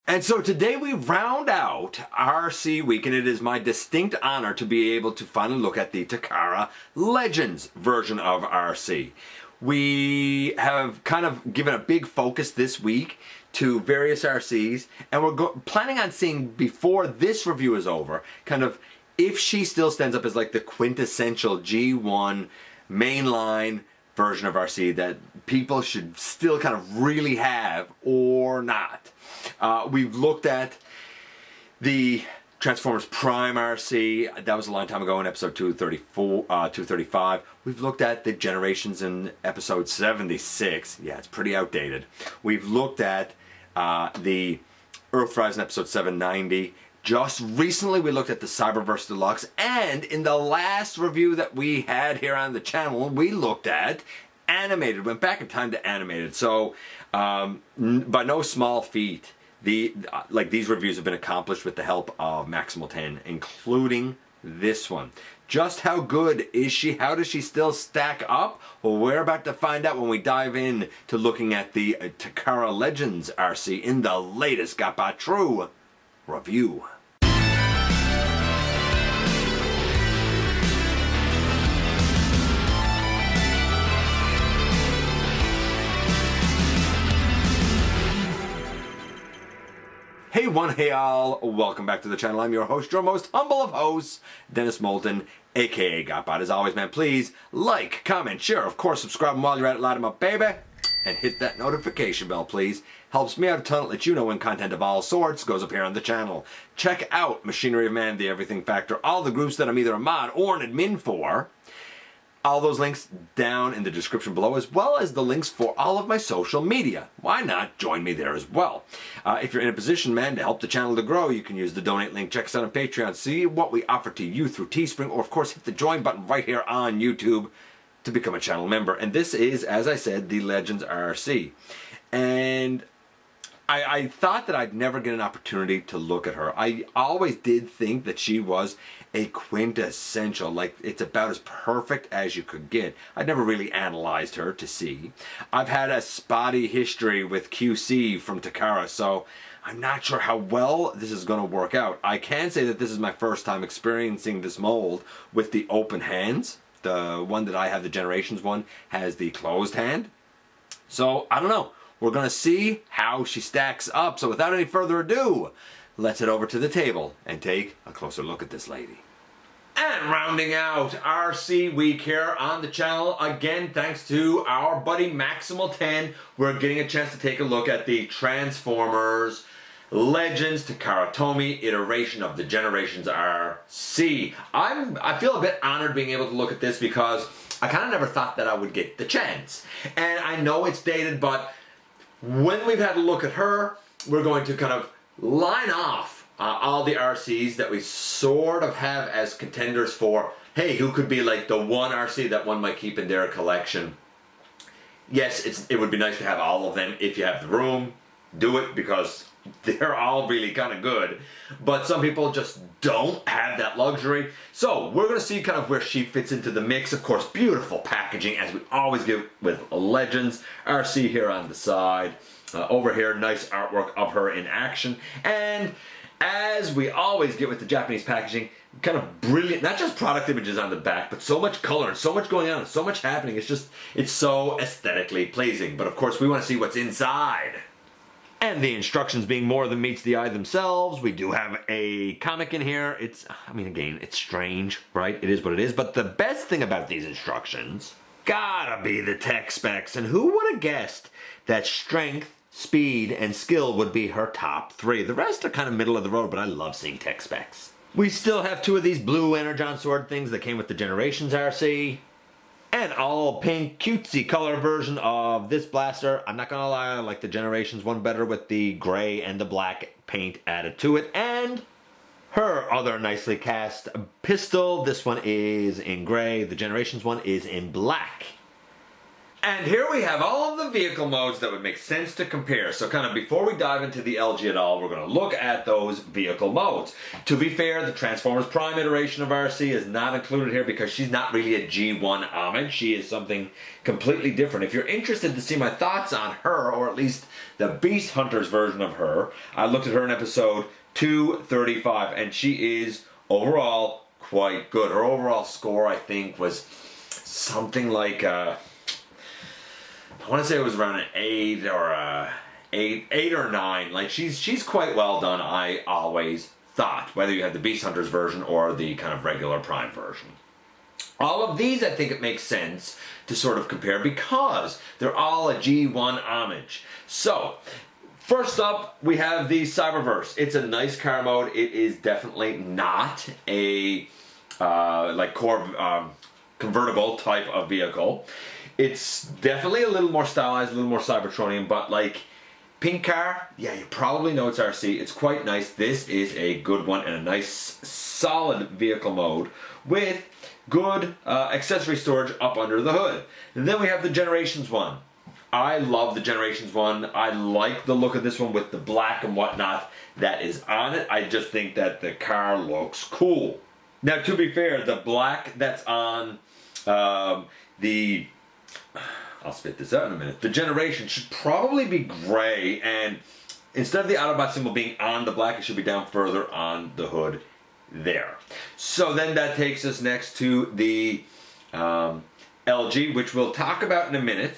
And so today we round out Arcee Week, and it is my distinct honor to be able to finally look at the Takara Legends version of Arcee. We have kind of given a big focus this week to various Arcees, and we're planning on seeing, before this review is over, kind of if she still stands up as like the quintessential G1 mainline version of Arcee that people should still kind of really have or not. We've looked at the Transformers Prime Arcee. That was a long time ago in episode 235. We've looked at the Generations in episode 76. Yeah, it's pretty outdated. We've looked at the Earthrise in episode 790. Just recently we looked at the Cyberverse Deluxe, and in the last review that we had here on the channel, we looked at animated, went back in time to animated. So by no small feat, these reviews have been accomplished with the help of Maximal 10, including this one. Just how good is she? How does she still stack up? Well, we're about to find out when we dive in to looking at the Takara Legends Arcee in the latest GotBot True review. Hey one, hey all, welcome back to the channel. I'm your host, your most humble of hosts, Dennis Moulton, aka GotBot. As always, man, please like, comment, share, of course, subscribe, and while you're at it, light 'em up, baby. And hit that notification bell, please. Helps me out a ton to let you know when content of all sorts goes up here on the channel. Check out Machinery of Man, The Everything Factor, all the groups that I'm either a mod or an admin for. All those links down in the description below, as well as the links for all of my social media. Why not join me there as well? If you're in a position, man, to help the channel to grow, you can use the donate link. Check us out on Patreon. See what we offer to you through Teespring, or of course hit the join button right here on YouTube to become a channel member. And this is, as I said, the Legends Arcee. And I thought that I'd never get an opportunity to look at her. I always did think that she was a quintessential, like it's about as perfect as you could get. I'd never really analyzed her to see. I've had a spotty history with QC from Takara, so I'm not sure how well this is going to work out. I can say that this is my first time experiencing this mold with the open hands. The one that I have, the Generations one, has the closed hand. So, I don't know. We're going to see how she stacks up. So without any further ado, let's head over to the table and take a closer look at this lady. And rounding out Arcee Week here on the channel, again, thanks to our buddy Maximal 10, we're getting a chance to take a look at the Transformers Legends Takara Tomy iteration of the Generations Arcee. I feel a bit honored being able to look at this because I kind of never thought that I would get the chance. And I know it's dated, but when we've had a look at her, we're going to kind of line off all the Arcees that we sort of have as contenders for, hey, who could be like the one Arcee that one might keep in their collection. Yes, it would be nice to have all of them if you have the room. Do it, because they're all really kind of good. But some people just don't have that luxury. So we're going to see kind of where she fits into the mix. Of course, beautiful packaging, as we always do with Legends. Arcee here on the side. Over here, nice artwork of her in action. And as we always get with the Japanese packaging, kind of brilliant, not just product images on the back, but so much color and so much going on and so much happening. It's so aesthetically pleasing. But of course, we want to see what's inside. And the instructions being more than meets the eye themselves, we do have a comic in here. Again, it's strange, right? It is what it is. But the best thing about these instructions gotta be the tech specs. And who would have guessed that strength, speed, and skill would be her top three? The rest are kind of middle of the road, but I love seeing tech specs. We still have two of these blue Energon sword things that came with the Generations Arcee. An all pink cutesy color version of this blaster. I'm not gonna lie, I like the Generations one better with the gray and the black paint added to it. And her other nicely cast pistol. This one is in gray. The Generations one is in black. And here we have all of the vehicle modes that would make sense to compare. So kind of before we dive into the LG at all, we're going to look at those vehicle modes. To be fair, the Transformers Prime iteration of Arcee is not included here because she's not really a G1 homage. She is something completely different. If you're interested to see my thoughts on her, or at least the Beast Hunters version of her, I looked at her in episode 235, and she is overall quite good. Her overall score, I think, was something like I want to say it was around an 8 or 8 or 9. Like she's quite well done, I always thought, whether you have the Beast Hunters version or the kind of regular Prime version. All of these, I think it makes sense to sort of compare because they're all a G1 homage. So, first up, we have the Cyberverse. It's a nice car mode. It is definitely not a like core convertible type of vehicle. It's definitely a little more stylized, a little more Cybertronian, but like pink car, yeah, you probably know it's Arcee. It's quite nice. This is a good one and a nice solid vehicle mode with good accessory storage up under the hood. And then we have the Generations one. I love the Generations one. I like the look of this one with the black and whatnot that is on it. I just think that the car looks cool. Now, to be fair, the black that's on I'll spit this out in a minute. The Generation should probably be gray, and instead of the Autobot symbol being on the black, it should be down further on the hood there. So then that takes us next to the LG, which we'll talk about in a minute.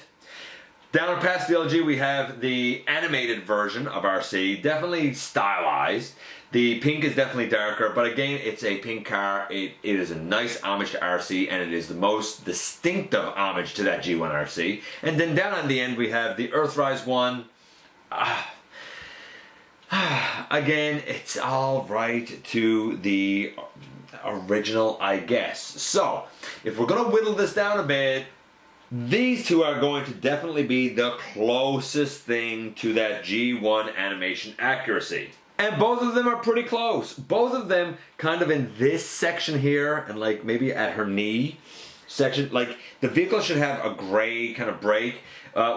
Down past the LG, we have the animated version of Arcee, definitely stylized. The pink is definitely darker, but again, it's a pink car. It is a nice homage to Arcee, and it is the most distinctive homage to that G1 Arcee. And then down on the end, we have the Earthrise one. Again, it's all right to the original, I guess. So, if we're going to whittle this down a bit, these two are going to definitely be the closest thing to that G1 animation accuracy. And both of them are pretty close. Both of them kind of in this section here and like maybe at her knee section. Like the vehicle should have a gray kind of break.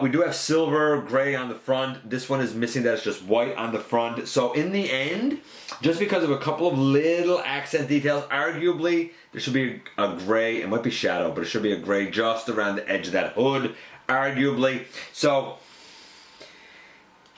We do have silver, gray on the front. This one is missing that. It's just white on the front. So in the end, just because of a couple of little accent details, arguably there should be a gray. It might be shadow, but it should be a gray just around the edge of that hood, arguably. So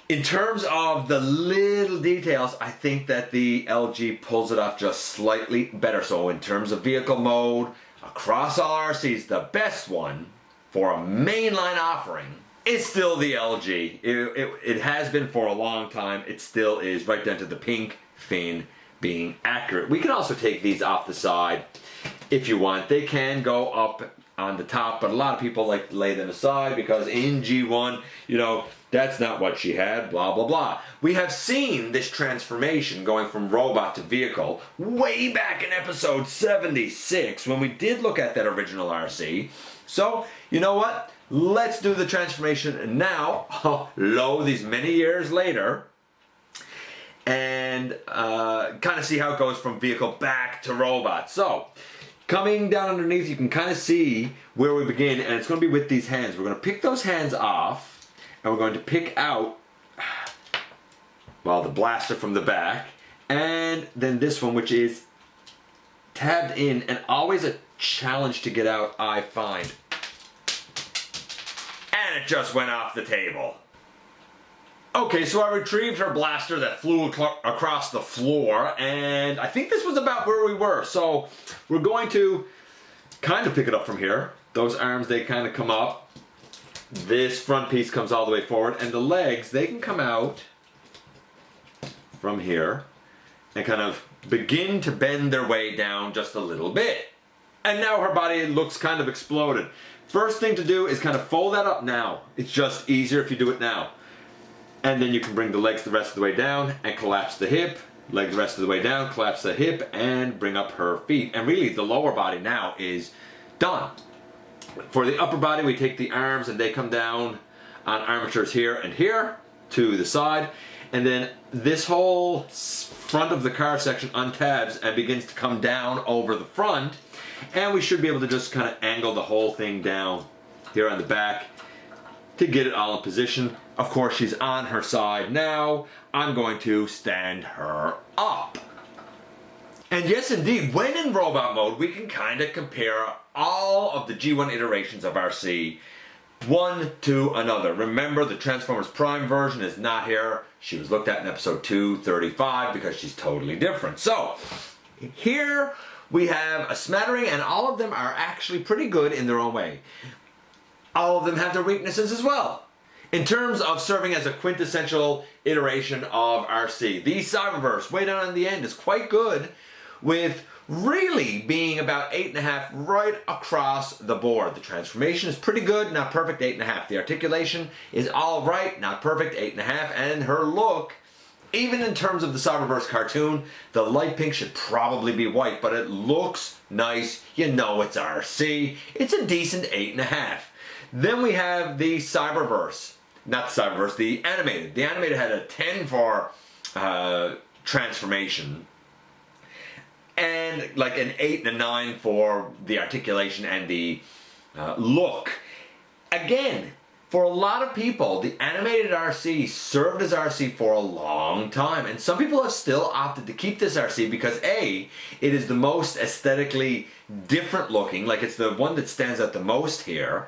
in terms of the little details, I think that the LG pulls it off just slightly better. So in terms of vehicle mode, across all Arcees, the best one for a mainline offering is still the LG. It has been for a long time. It still is, right down to the pink fin being accurate. We can also take these off the side if you want. They can go up on the top, but a lot of people like to lay them aside because in G1, you know, that's not what she had, blah, blah, blah. We have seen this transformation going from robot to vehicle way back in episode 76 when we did look at that original Arcee. So, you know what? Let's do the transformation now, these many years later, and kind of see how it goes from vehicle back to robot. So, coming down underneath, you can kind of see where we begin, and it's going to be with these hands. We're going to pick those hands off, and we're going to pick out, well, the blaster from the back, and then this one, which is tabbed in, and always a challenge to get out, I find. And it just went off the table. Okay, so I retrieved her blaster that flew across the floor, and I think this was about where we were. So we're going to kind of pick it up from here. Those arms, they kind of come up. This front piece comes all the way forward, and the legs, they can come out from here and kind of begin to bend their way down just a little bit. And now her body looks kind of exploded. First thing to do is kind of fold that up now. It's just easier if you do it now. And then you can bring the legs the rest of the way down and collapse the hip, leg the rest of the way down, collapse the hip, and bring up her feet. And really, the lower body now is done. For the upper body, we take the arms and they come down on armatures here and here to the side. And then this whole front of the car section untabs and begins to come down over the front. And we should be able to just kind of angle the whole thing down here on the back to get it all in position. Of course, she's on her side now. I'm going to stand her up. And yes, indeed, when in robot mode, we can kind of compare all of the G1 iterations of Arcee one to another. Remember, the Transformers Prime version is not here. She was looked at in episode 235 because she's totally different. So, here we have a smattering, and all of them are actually pretty good in their own way. All of them have their weaknesses as well. In terms of serving as a quintessential iteration of Arcee, the Cyberverse, way down in the end, is quite good, with really being about 8.5 right across the board. The transformation is pretty good, not perfect, 8.5. The articulation is all right, not perfect, 8.5. And her look, even in terms of the Cyberverse cartoon, the light pink should probably be white, but it looks nice. You know it's Arcee. It's a decent 8.5. Then we have the Cyberverse. Not the Cyberverse, the animated. The animated had a 10 for transformation, and like an 8 and a 9 for the articulation and the look. Again, for a lot of people, the animated Arcee served as Arcee for a long time, and some people have still opted to keep this Arcee because A, it is the most aesthetically different looking, like it's the one that stands out the most here.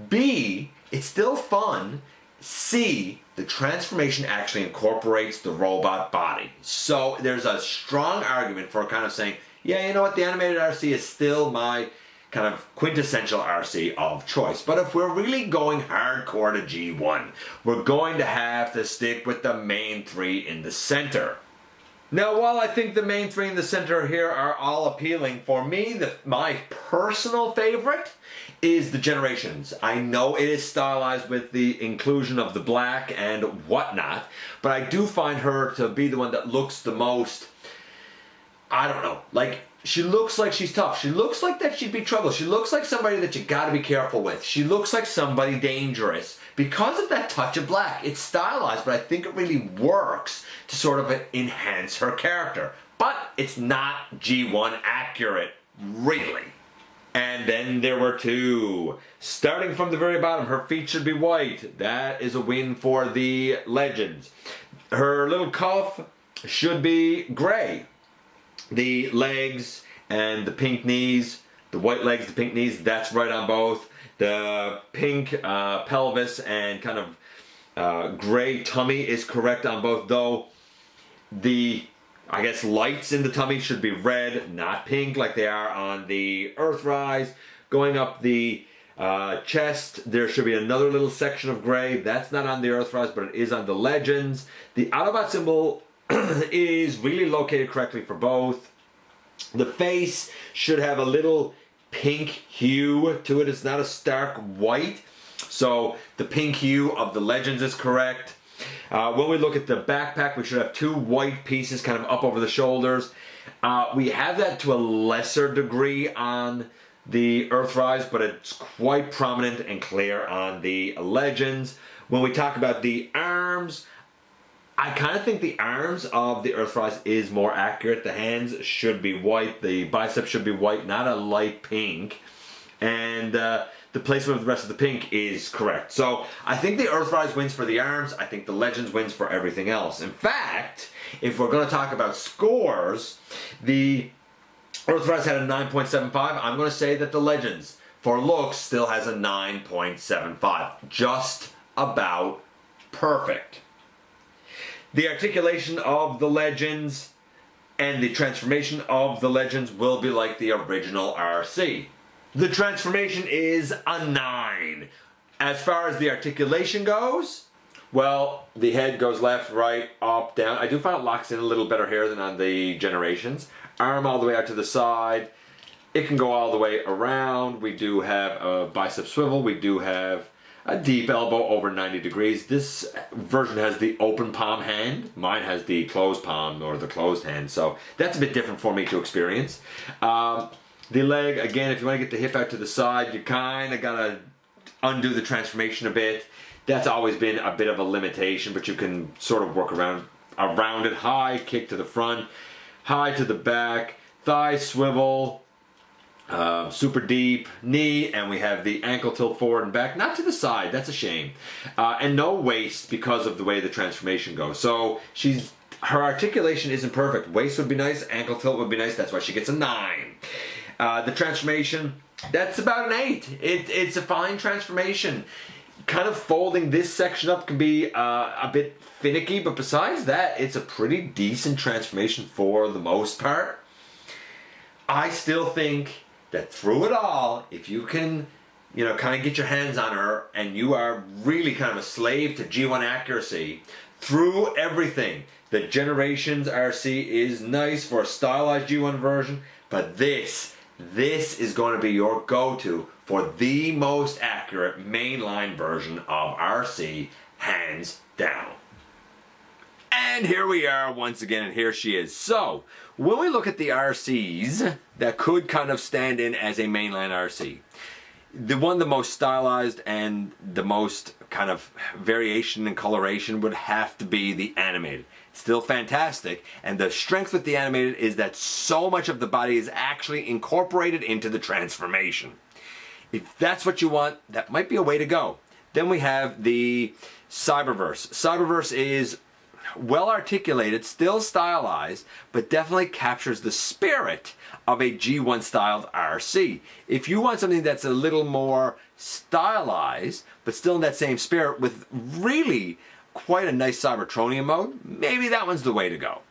B, it's still fun. C, the transformation actually incorporates the robot body. So there's a strong argument for kind of saying, yeah, you know what, the animated Arcee is still my kind of quintessential Arcee of choice. But if we're really going hardcore to G1, we're going to have to stick with the main three in the center. Now, while I think the main three in the center here are all appealing, for me, my personal favorite is the Generations. I know it is stylized with the inclusion of the black and whatnot, but I do find her to be the one that looks the most, I don't know, like, she looks like she's tough. She looks like that she'd be trouble. She looks like somebody that you gotta be careful with. She looks like somebody dangerous because of that touch of black. It's stylized, but I think it really works to sort of enhance her character. But it's not G1 accurate, really. And then there were two. Starting from the very bottom, her feet should be white. That is a win for the Legends. Her little cuff should be gray. The legs and the pink knees, the white legs, the pink knees, that's right on both. The pink pelvis and kind of gray tummy is correct on both, though the, I guess, lights in the tummy should be red, not pink like they are on the Earthrise. Going up the chest, there should be another little section of gray. That's not on the Earthrise, but it is on the Legends. The Autobot symbol is really located correctly for both. The face should have a little pink hue to it. It's not a stark white. So the pink hue of the Legends is correct. When we look at the backpack, we should have two white pieces kind of up over the shoulders. We have that to a lesser degree on the Earthrise, but it's quite prominent and clear on the Legends. When we talk about the arms, I kind of think the arms of the Earthrise is more accurate. The hands should be white. The biceps should be white, not a light pink. And the placement of the rest of the pink is correct. So I think the Earthrise wins for the arms. I think the Legends wins for everything else. In fact, if we're going to talk about scores, the Earthrise had a 9.75. I'm going to say that the Legends, for looks, still has a 9.75. Just about perfect. The articulation of the Legends and the transformation of the Legends will be like the original Arcee. The transformation is a 9. As far as the articulation goes, well, the head goes left, right, up, down. I do find it locks in a little better here than on the Generations. Arm all the way out to the side. It can go all the way around. We do have a bicep swivel. We do have a deep elbow over 90 degrees. This version has the open palm hand. Mine has the closed palm or the closed hand, so that's a bit different for me to experience. The leg, again, if you want to get the hip out to the side, you kind of got to undo the transformation a bit. That's always been a bit of a limitation, but you can sort of work around it. High kick to the front, high to the back, thigh swivel, super deep knee, and we have the ankle tilt forward and back, not to the side, that's a shame, and no waist because of the way the transformation goes. So her articulation isn't perfect. Waist would be nice, ankle tilt would be nice, that's why she gets a 9. The transformation, that's about an 8. It's a fine transformation. Kind of folding this section up can be a bit finicky, but besides that, it's a pretty decent transformation for the most part. I still think that through it all, if you can, kind of get your hands on her and you are really kind of a slave to G1 accuracy, through everything, the Generations Arcee is nice for a stylized G1 version, but this is going to be your go-to for the most accurate mainline version of Arcee, hands down. And here we are once again, and here she is. So, when we look at the Arcees that could kind of stand in as a mainline Arcee, the most stylized and the most kind of variation and coloration would have to be the animated. Still fantastic, and the strength with the animated is that so much of the body is actually incorporated into the transformation. If that's what you want, that might be a way to go. Then we have the Cyberverse. Cyberverse is well articulated, still stylized, but definitely captures the spirit of a G1 styled Arcee. If you want something that's a little more stylized, but still in that same spirit with really quite a nice Cybertronian mode, maybe that one's the way to go.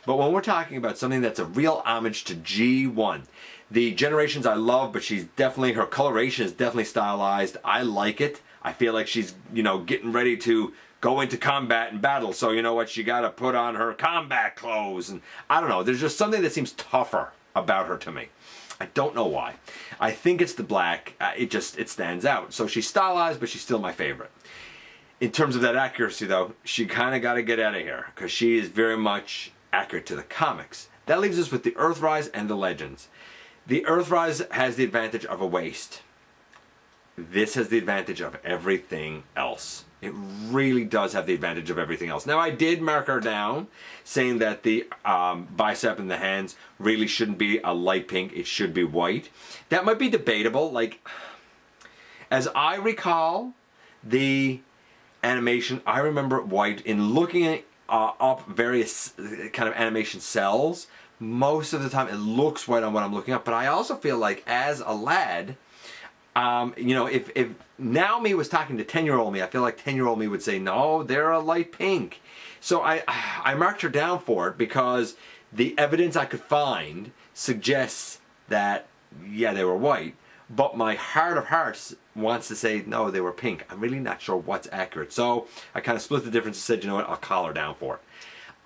But when we're talking about something that's a real homage to G1, the Generations I love, but her coloration is definitely stylized. I like it. I feel like she's, getting ready to go into combat and battle, so you know what, she gotta put on her combat clothes, and I don't know, there's just something that seems tougher about her to me. I don't know why. I think it's the black, it stands out. So she's stylized, but she's still my favorite. In terms of that accuracy though, she kinda gotta get out of here, because she is very much accurate to the comics. That leaves us with the Earthrise and the Legends. The Earthrise has the advantage of a waist. This has the advantage of everything else. It really does have the advantage of everything else. Now, I did mark her down, saying that the bicep and the hands really shouldn't be a light pink, it should be white. That might be debatable. Like, as I recall the animation, I remember it white. In looking at, up various kind of animation cells, most of the time it looks white on what I'm looking up, but I also feel like as a lad, if now me was talking to 10-year-old me, I feel like 10-year-old me would say, no, they're a light pink. So I marked her down for it because the evidence I could find suggests that, yeah, they were white. But my heart of hearts wants to say, no, they were pink. I'm really not sure what's accurate. So I kind of split the difference and said, you know what, I'll call her down for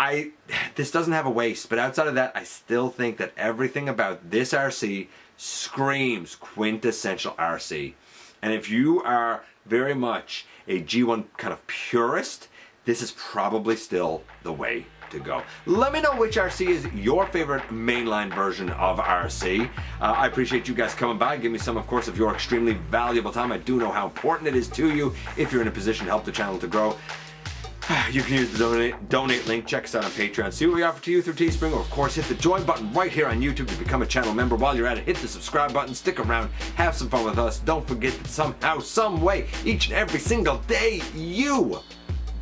it. This doesn't have a waist, but outside of that, I still think that everything about this Arcee screams quintessential Arcee. And if you are very much a G1 kind of purist, this is probably still the way to go. Let me know which Arcee is your favorite mainline version of Arcee. I appreciate you guys coming by. Give me some, of course, of your extremely valuable time. I do know how important it is to you if you're in a position to help the channel to grow. You can use the donate link. Check us out on Patreon. See what we offer to you through Teespring. Or, of course, hit the join button right here on YouTube to become a channel member. While you're at it, hit the subscribe button. Stick around. Have some fun with us. Don't forget that somehow, some way, each and every single day, you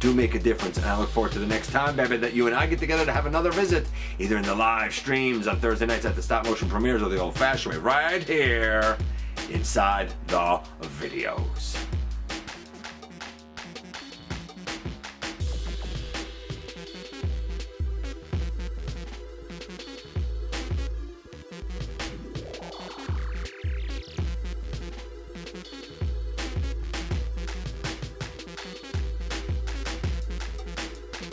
do make a difference. And I look forward to the next time, baby, that you and I get together to have another visit, either in the live streams on Thursday nights at the stop motion premieres or the old-fashioned way, right here inside the videos.